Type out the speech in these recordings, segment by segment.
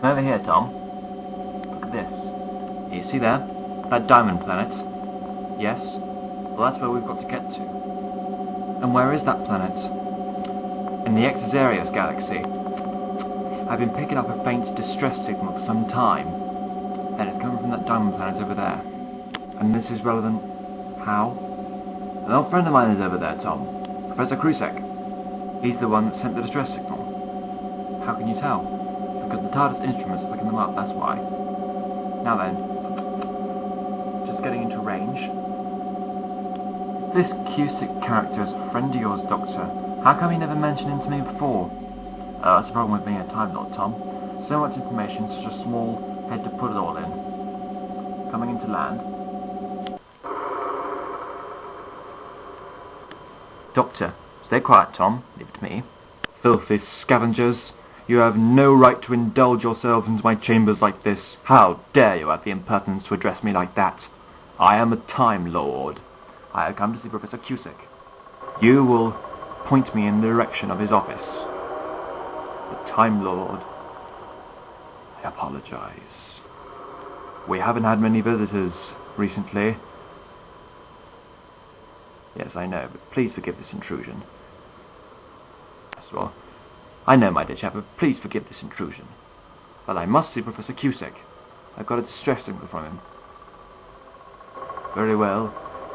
Over here, Tom. Look at this. You see there? That diamond planet? Yes? Well, that's where we've got to get to. And where is that planet? In the Exarius galaxy. I've been picking up a faint distress signal for some time, and it's coming from that diamond planet over there. And this is relevant. How? An old friend of mine is over there, Tom. Professor Krusek. He's the one that sent the distress signal. How can you tell? Because the TARDIS instruments are picking them up, that's why. Now then, just getting into range. This Cusick character is a friend of yours, Doctor. How come you never mentioned him to me before? That's the problem with being a Time Lord, Tom. So much information, such a small head to put it all in. Coming into land. Doctor, stay quiet, Tom. Leave it to me. Filthy scavengers. You have no right to indulge yourselves into my chambers like this. How dare you have the impertinence to address me like that? I am a Time Lord. I have come to see Professor Cusick. You will point me in the direction of his office. The Time Lord. I apologize. We haven't had many visitors recently. Yes, I know, but please forgive this intrusion. Yes, well, I know, my dear chap, but please forgive this intrusion. But I must see Professor Cusick. I've got a distress signal from him. Very well.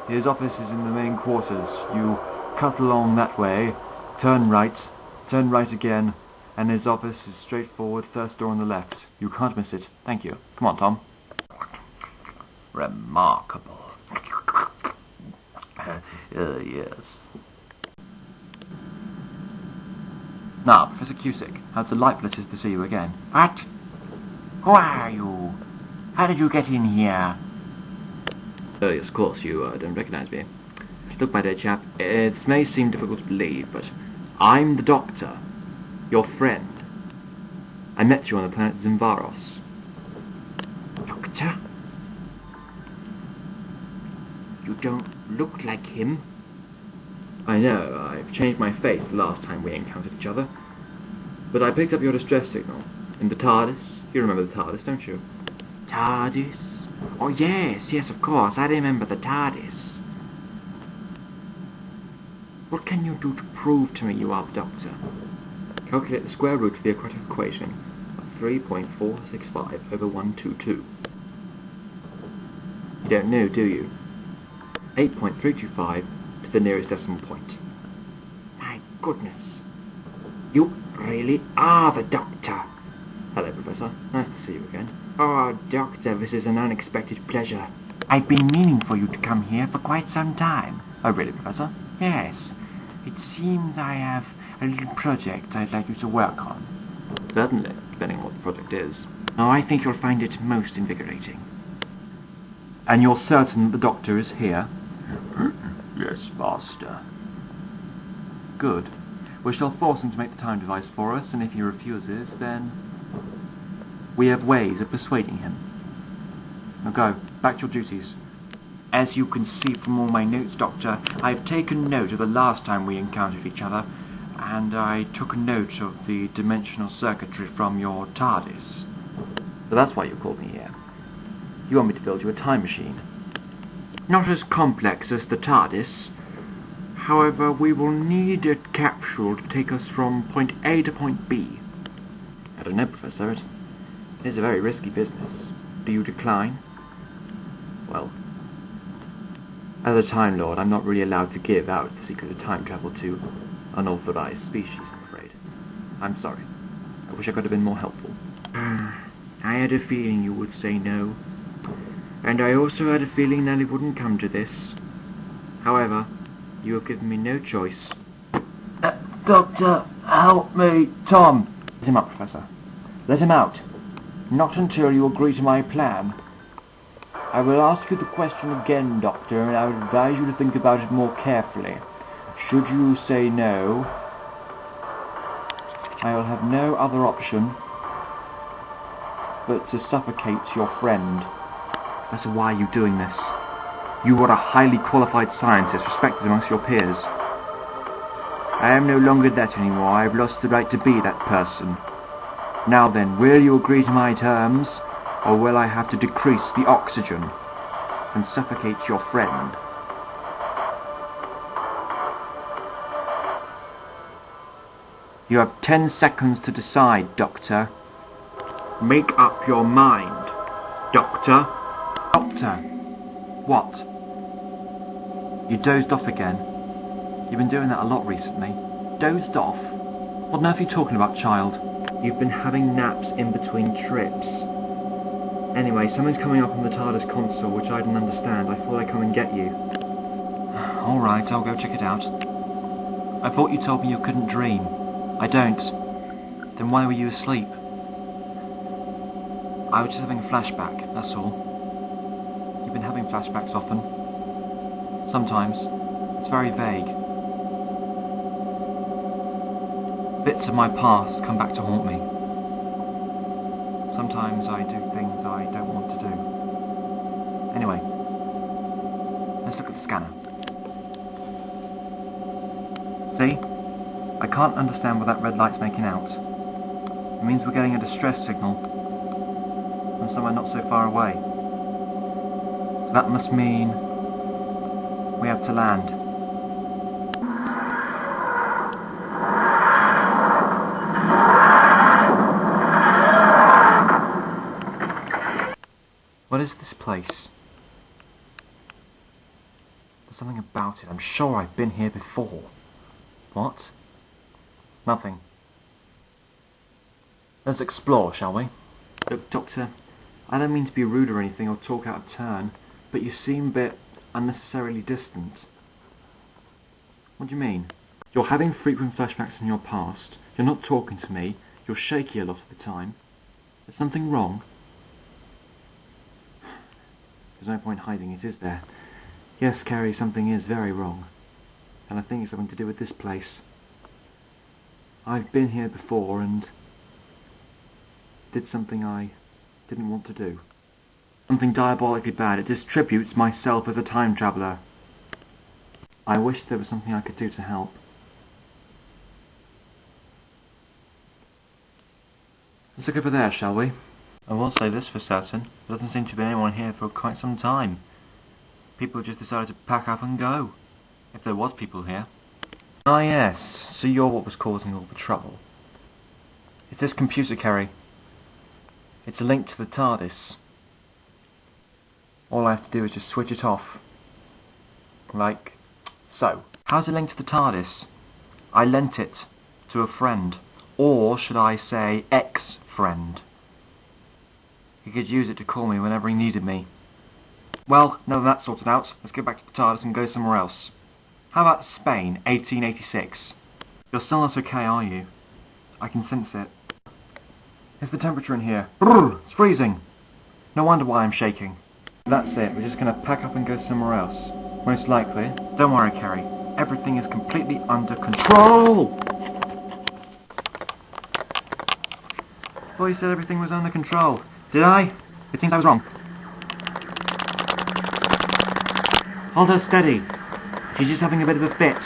His office is in the main quarters. You cut along that way, turn right again, and his office is straight forward, first door on the left. You can't miss it. Thank you. Come on, Tom. Remarkable. Yes. Now, Professor Cusick, how delightful it is to see you again. What? Who are you? How did you get in here? Oh, yes, of course, you don't recognise me. Look, my dear chap, it may seem difficult to believe, but I'm the Doctor, your friend. I met you on the planet Zimvaros. Doctor? You don't look like him. I know, I've changed my face the last time we encountered each other. But I picked up your distress signal in the TARDIS. You remember the TARDIS, don't you? TARDIS? Oh, yes, of course. I remember the TARDIS. What can you do to prove to me you are the Doctor? Calculate the square root of the quadratic equation of 3.465 over 122. You don't know, do you? 8.325 to the nearest decimal point. My goodness. You really are the Doctor. Hello, Professor. Nice to see you again. Oh, Doctor, this is an unexpected pleasure. I've been meaning for you to come here for quite some time. Oh, really, Professor? Yes. It seems I have a little project I'd like you to work on. Certainly, depending on what the project is. Oh, I think you'll find it most invigorating. And you're certain that the Doctor is here? Yes, Master. Good. We shall force him to make the time device for us, and if he refuses, then we have ways of persuading him. Now go, back to your duties. As you can see from all my notes, Doctor, I've taken note of the last time we encountered each other, and I took note of the dimensional circuitry from your TARDIS. So that's why you called me here. You want me to build you a time machine? Not as complex as the TARDIS. However, we will need a capsule to take us from point A to point B. I don't know, Professor. It is a very risky business. Do you decline? Well, as a Time Lord, I'm not really allowed to give out the secret of time travel to unauthorized species, I'm afraid. I'm sorry. I wish I could have been more helpful. I had a feeling you would say no. And I also had a feeling that it wouldn't come to this. However, you have given me no choice. Doctor, help me! Tom! Let him up, Professor. Let him out. Not until you agree to my plan. I will ask you the question again, Doctor, and I would advise you to think about it more carefully. Should you say no, I will have no other option but to suffocate your friend. Professor, why are you doing this? You are a highly qualified scientist, respected amongst your peers. I am no longer that anymore. I have lost the right to be that person. Now then, will you agree to my terms, or will I have to decrease the oxygen and suffocate your friend? You have 10 seconds to decide, Doctor. Make up your mind, Doctor. Doctor! What? You dozed off again. You've been doing that a lot recently. Dozed off? What on earth are you talking about, child? You've been having naps in between trips. Anyway, something's coming up on the TARDIS console which I didn't understand. I thought I'd come and get you. Alright, I'll go check it out. I thought you told me you couldn't dream. I don't. Then why were you asleep? I was just having a flashback, that's all. You've been having flashbacks often. Sometimes. It's very vague. Bits of my past come back to haunt me. Sometimes I do things I don't want to do. Anyway, let's look at the scanner. See? I can't understand what that red light's making out. It means we're getting a distress signal from somewhere not so far away. So that must mean we have to land. What is this place? There's something about it. I'm sure I've been here before. What? Nothing. Let's explore, shall we? Look, Doctor, I don't mean to be rude or anything or talk out of turn, but you seem a bit unnecessarily distant. What do you mean? You're having frequent flashbacks from your past, you're not talking to me, you're shaky a lot of the time. Is something wrong? There's no point hiding it, is there? Yes, Carrie, something is very wrong. And I think it's something to do with this place. I've been here before and did something I didn't want to do. Something diabolically bad. It distributes myself as a time traveller. I wish there was something I could do to help. Let's look over there, shall we? I will say this for certain. There doesn't seem to be anyone here for quite some time. People just decided to pack up and go. If there was people here. Ah yes, so you're what was causing all the trouble. It's this computer, Kerry. It's linked to the TARDIS. All I have to do is just switch it off. Like so. How's it linked to the TARDIS? I lent it to a friend. Or should I say ex-friend. He could use it to call me whenever he needed me. Well, now that's sorted out, let's get back to the TARDIS and go somewhere else. How about Spain, 1886? You're still not okay, are you? I can sense it. Here's the temperature in here. Brrr, it's freezing. No wonder why I'm shaking. That's it, we're just going to pack up and go somewhere else. Most likely. Don't worry, Kerry. Everything is completely under control! I thought you said everything was under control. Did I? It seems I was wrong. Hold her steady. She's just having a bit of a fit.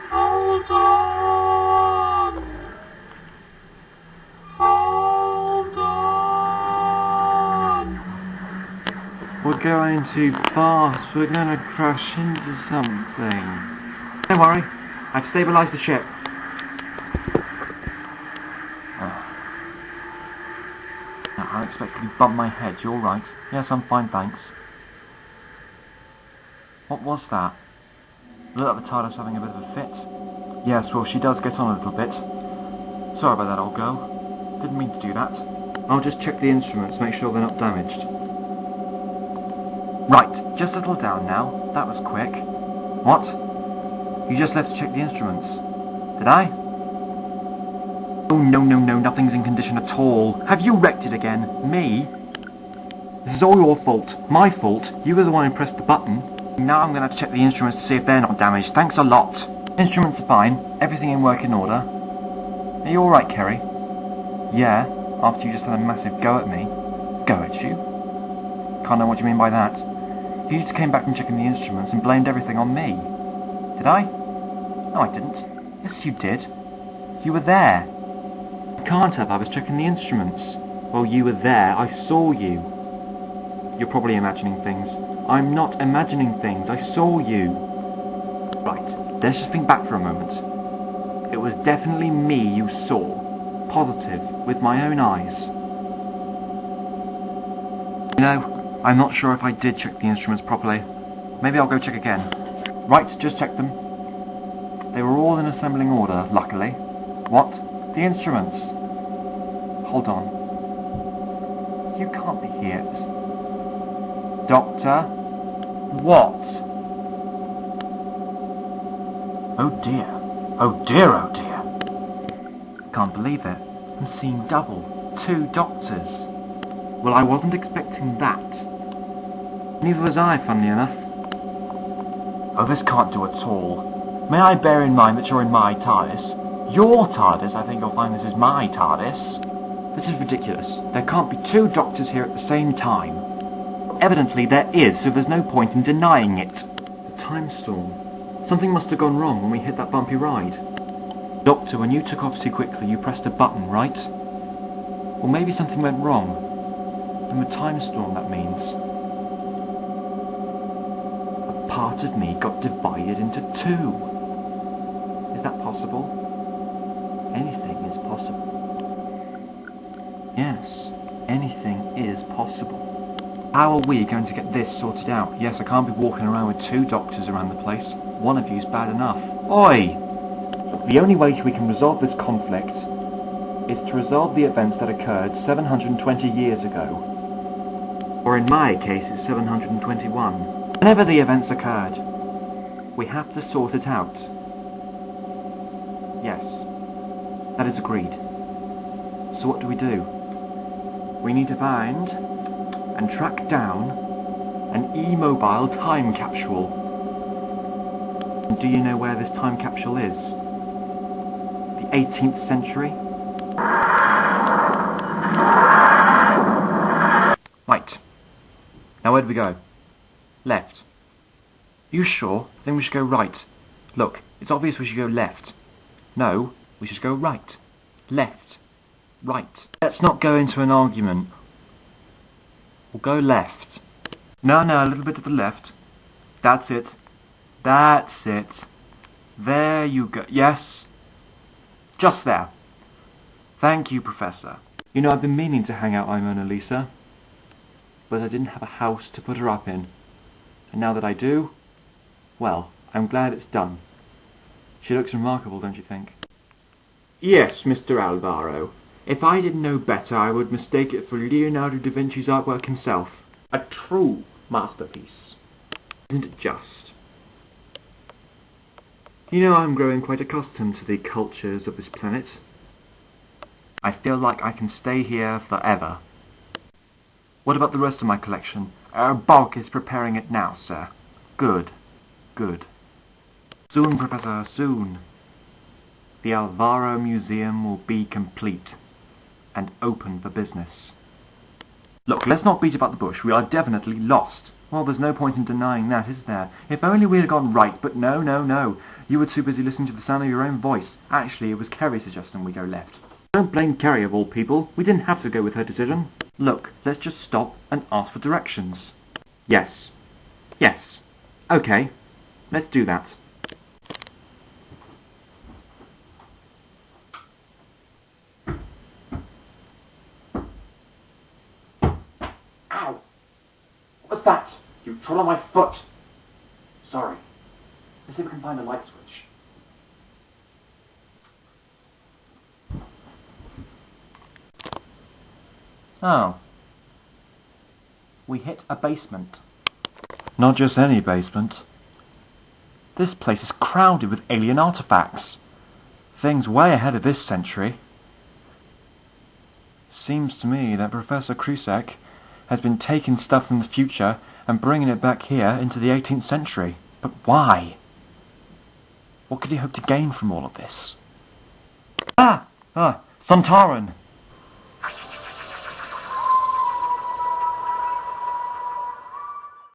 Hold on! Hold on! We're going too fast. We're going to crash into something. Don't worry. I've stabilised the ship. I unexpectedly bumped my head. You alright? Yes, I'm fine, thanks. What was that? Looked like the TARDIS having a bit of a fit. Yes, well, she does get on a little bit. Sorry about that, old girl. Didn't mean to do that. I'll just check the instruments, make sure they're not damaged. Right, just settle down now. That was quick. What? You just left to check the instruments. Did I? Oh, no, nothing's in condition at all. Have you wrecked it again? Me? This is all your fault. My fault. You were the one who pressed the button. Now I'm going to have to check the instruments to see if they're not damaged. Thanks a lot. Instruments are fine. Everything in working order. Are you alright, Kerry? Yeah, after you just had a massive go at me. Go at you? Can't know what you mean by that. You just came back from checking the instruments and blamed everything on me. Did I? No, I didn't. Yes, you did. You were there. I can't have. I was checking the instruments. Well, you were there. I saw you. You're probably imagining things. I'm not imagining things. I saw you. Right, let's just think back for a moment. It was definitely me you saw. Positive, with my own eyes. You know, I'm not sure if I did check the instruments properly. Maybe I'll go check again. Right, just check them. They were all in assembling order, luckily. What? The instruments? Hold on. You can't be here. Doctor? What? Oh dear. Oh dear, oh dear. Can't believe it. I'm seeing double. 2 doctors. Well, I wasn't expecting that. Neither was I, funnily enough. Oh, this can't do at all. May I bear in mind that you're in my TARDIS? Your TARDIS? I think you'll find this is my TARDIS. This is ridiculous. There can't be 2 doctors here at the same time. Evidently there is, so there's no point in denying it. The time storm. Something must have gone wrong when we hit that bumpy ride. Doctor, when you took off too quickly, you pressed a button, right? Or maybe something went wrong. And the time storm, that means. A part of me got divided into 2. Is that possible? Anything is possible. Yes, anything is possible. How are we going to get this sorted out? Yes, I can't be walking around with 2 doctors around the place. One of you's bad enough. Oi! The only way we can resolve this conflict is to resolve the events that occurred 720 years ago. Or in my case, it's 721. Whenever the events occurred, we have to sort it out. Yes, that is agreed. So what do? We need to find and track down an immobile time capsule. And do you know where this time capsule is? The 18th century? Right. Now where do we go? Left. You sure? I think we should go right. Look, it's obvious we should go left. No, we should go right. Left. Right. Let's not go into an argument. We'll go left. No, a little bit to the left. That's it. That's it. There you go. Yes. Just there. Thank you, Professor. You know, I've been meaning to hang out my Mona Lisa, but I didn't have a house to put her up in. And now that I do, well, I'm glad it's done. She looks remarkable, don't you think? Yes, Mr. Alvaro. If I didn't know better, I would mistake it for Leonardo da Vinci's artwork himself. A true masterpiece. Isn't it just? You know, I'm growing quite accustomed to the cultures of this planet. I feel like I can stay here forever. What about the rest of my collection? Bulk is preparing it now, sir. Good. Good. Soon, Professor, soon. The Alvaro Museum will be complete and open for business. Look, let's not beat about the bush. We are definitely lost. Well, there's no point in denying that, is there? If only we had gone right, but no. You were too busy listening to the sound of your own voice. Actually, it was Kerry suggesting we go left. Don't blame Kerry of all people. We didn't have to go with her decision. Look, let's just stop and ask for directions. Yes. Yes. Okay. Let's do that. Ow! What was that? You trod on my foot. Sorry. Let's see if we can find a light switch. Oh. We hit a basement. Not just any basement. This place is crowded with alien artifacts. Things way ahead of this century. Seems to me that Professor Krusek has been taking stuff from the future and bringing it back here into the 18th century. But why? What could he hope to gain from all of this? Santaran!